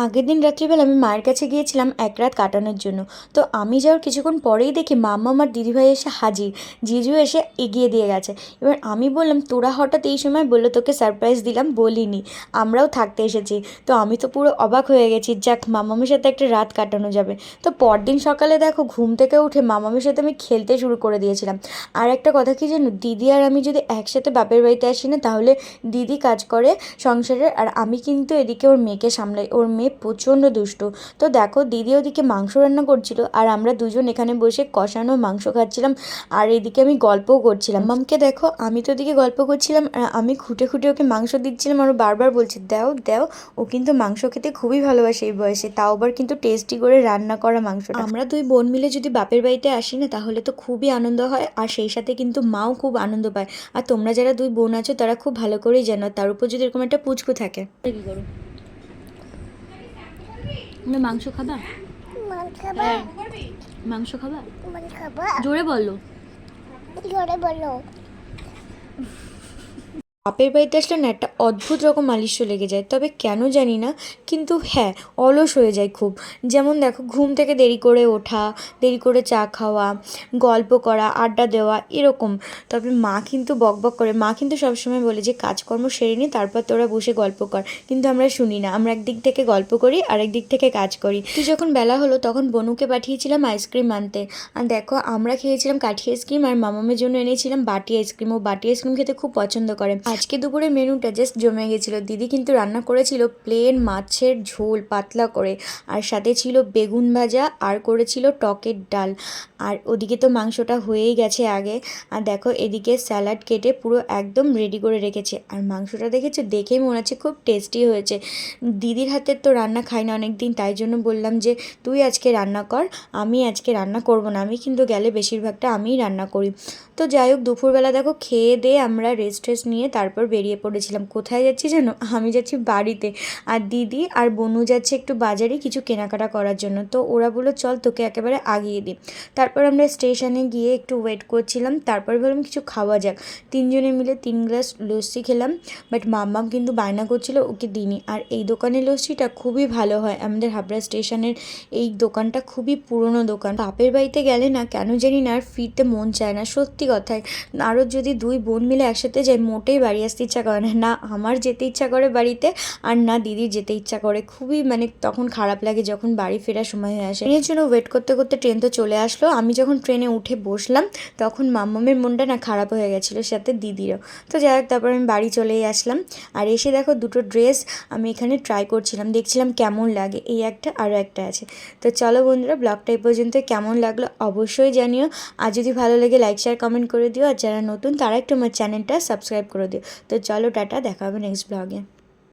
আগের দিন রাত্রিবেলা আমি মায়ের কাছে গিয়েছিলাম এক রাত কাটানোর জন্য। তো আমি যাওয়ার কিছুক্ষণ পরেই দেখি মাম্মা আর দিদিভাই এসে হাজির, জিজু এসে এগিয়ে দিয়ে গেছে। এবার আমি বললাম তোরা হঠাৎ এই সময়, বললো তোকে সারপ্রাইজ দিলাম বলিনি, আমরাও থাকতে এসেছি। তো আমি তো পুরো অবাক হয়ে গেছি, যাক মামামের সাথে একটা রাত কাটানো যাবে। তো পরদিন সকালে দেখো ঘুম থেকে উঠে মামামের সাথে আমি খেলতে শুরু করে দিয়েছিলাম। আর একটা কথা কি জানো, দিদি আর আমি যদি একসাথে বাপের বাড়িতে আসি না, তাহলে দিদি কাজ করে সংসারের, আর আমি কিন্তু এদিকে ওর মেয়েকে সামলাই। ওর মেয়ে প্রচণ্ড দুষ্টু। তো দেখো দিদি ওদিকে মাংস রান্না করছিল, আর আমরা দুজন এখানে বসে কষানো মাংস খাচ্ছিলাম, আর এদিকে আমি গল্পও করছিলাম। মামকে দেখো, আমি তো ওদিকে গল্প করছিলাম আর আমি খুঁটে খুঁটে ওকে মাংস দিচ্ছিলাম, আর ও বারবার বলছে দাও দাও। ও কিন্তু মাংস খেতে খুবই ভালোবাসে এই বয়সে, তাও আবার কিন্তু টেস্টি করে রান্না করা মাংসটা। আমরা দুই বোন মিলে যদি বাপের বাড়িতে আসি না, তাহলে তো খুবই আনন্দ হয়, আর সেই সাথে কিন্তু মাও খুব আনন্দ পায়। আর তোমরা যারা দুই বোন আছো তারা খুব ভালো করেই জানো, তার উপর যদি এরকম একটা পুচকু থাকে। কি করো, মাংস খাবা? মাংস খাবা? জোরে বলো, জোরে বলো। বাপের বাড়িতে আসলে না একটা অদ্ভুত রকম আলিস্য লেগে যায়, তবে কেন জানি না, কিন্তু হ্যাঁ অলস হয়ে যায় খুব। যেমন দেখো ঘুম থেকে দেরি করে ওঠা, দেরি করে চা খাওয়া, গল্প করা, আড্ডা দেওয়া এরকম। তবে মা কিন্তু বকবক করে, মা কিন্তু সবসময় বলে যে কাজকর্ম সেরে নি তারপর তোরা বসে গল্প কর, কিন্তু আমরা শুনি না, আমরা একদিক থেকে গল্প করি আর একদিক থেকে কাজ করি। তো যখন বেলা হলো তখন বনুকে পাঠিয়েছিলাম আইসক্রিম আনতে, আর দেখো আমরা খেয়েছিলাম কাঠি আইসক্রিম, আর মামামের জন্য এনেছিলাম বাটি আইসক্রিম। ও বাটি আইসক্রিম খেতে খুব পছন্দ করে। আজকে দুপুরের মেনুটা জাস্ট জমে গেছিলো। দিদি কিন্তু রান্না করেছিল প্লেন মাছের ঝোল পাতলা করে, আর সাথে ছিল বেগুন ভাজা, আর করেছিল টকের ডাল। আর ওদিকে তো মাংসটা হয়েই গেছে আগে, আর দেখো এদিকে স্যালাড কেটে পুরো একদম রেডি করে রেখেছে। আর মাংসটা দেখেছো, দেখেই মনে হচ্ছে খুব টেস্টি হয়েছে। দিদির হাতের তো রান্না খাই না অনেক দিন, তাই জন্য বললাম যে তুই আজকে রান্না কর, আমি আজকে রান্না করব না, আমি কিন্তু গেলে বেশিরভাগটা আমিই রান্না করি। তো যাই হোক দুপুরবেলা দেখো খেয়ে দিয়ে আমরা রেস্ট নিয়ে তারপর বেরিয়ে পড়েছিলাম। কোথায় যাচ্ছি জানো, আমি যাচ্ছি বাড়িতে, আর দিদি আর বনু যাচ্ছে একটু বাজারে কিছু কেনাকাটা করার জন্য। তো ওরা বললো চল তোকে একেবারে আগিয়ে দিই। তারপর আমরা স্টেশনে গিয়ে একটু ওয়েট করছিলাম, তারপর বললাম কিছু খাওয়া যাক। তিনজনে মিলে 3 গ্লাস লস্যি খেলাম, বাট মাম্মাম কিন্তু বায়না করছিল ওকে দিইনি। আর এই দোকানের লস্যিটা খুবই ভালো হয়, আমাদের হাবড়া স্টেশনের এই দোকানটা খুবই পুরনো দোকান। বাপের বাড়িতে গেলে না কেন জানি না আর ফিরতে মন চায় না, সত্যি কথায়। আরও যদি দুই বোন মিলে একসাথে যাই মোটেই বাড়ি আসতে ইচ্ছা করে না, আমার যেতে ইচ্ছা করে বাড়িতে, আর না দিদির যেতে ইচ্ছা করে। খুবই মানে তখন খারাপ লাগে যখন বাড়ি ফেরার সময় হয়ে আসে। ট্রেনের জন্য ওয়েট করতে করতে ট্রেন তো চলে আসলো। আমি যখন ট্রেনে উঠে বসলাম তখন মাম্মামের মনটা না খারাপ হয়ে গেছিলো, সাথে দিদিরও। তো যাই হোক তারপর আমি বাড়ি চলেই আসলাম। আর এসে দেখো দুটো ড্রেস আমি এখানে ট্রাই করছিলাম, দেখছিলাম কেমন লাগে, এই একটা আরও একটা আছে। তো চলো বন্ধুরা, ব্লগটা এই পর্যন্ত কেমন লাগলো অবশ্যই জানিও। আর যদি ভালো লাগে লাইক শেয়ার কমেন্ট করে দিও, আর যারা নতুন তারা একটু আমার চ্যানেলটা সাবস্ক্রাইব করে দিও। তো চলো টাটা, দেখা হবে নেক্সট ব্লগে।